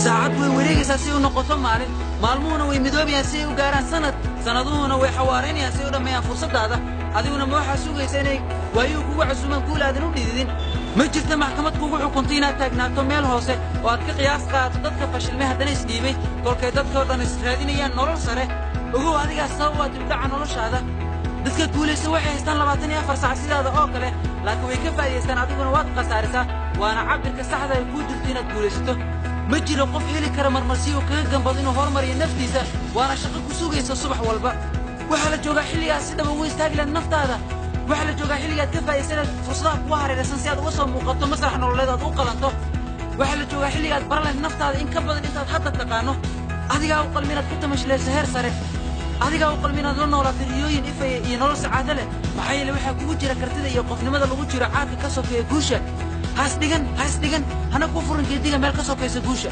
ساعات ويوريك ساسي ونقطة مالمونا ويمدوب ياسي وقارن سندونا ويحوارين ياسي ولما يفرصة هذا هذيونا ما حسوا يسني ويو كوع عزومان كل هذا نوديدين ما جرت محكمة كوع كونتينا تاجنا ميل هوسه وأذك قياس قاعد ضدك فشل ما هذا نسديمي كل كيدك هذا نستهدين يا نور سره وهو هذيك الصوت تبدأ عن نور هذا dadka guulaysta waxay haystaan 24 saac sidaada oo kale laakiin way ka faa'iideystaan adiguna waad qasaaraysaa waana cabirka saxda ay ku jirto inaad guulaysato ma jiro qof heli kara marmarsiyo kaga gambado inuu horumariyo naftiisa waana shaqo ku sugaysa subax walba waxa la joogaa xilligaas sidaba u istaaglan naftaada waxa la joogaa xilligaad ka faa'iideysan fursadaha ku hareeraysan si aad uga soo muuqato masrax nololeed aad u qalanto waxa la joogaa xilligaad baran naftaada in ka badan intaad hadda taqaano adiga u qalminaad ku tamashlaysa heer sare adiga oo qalminaad la noolaato riyooyin ifay iyo nolol saacad leh maxay la waxa kugu jira kartida iyo qofnimada lagu jiro caadka ka sokeeyo guusha haas dhigan hana ku furan geediga meel ka sokeysa guusha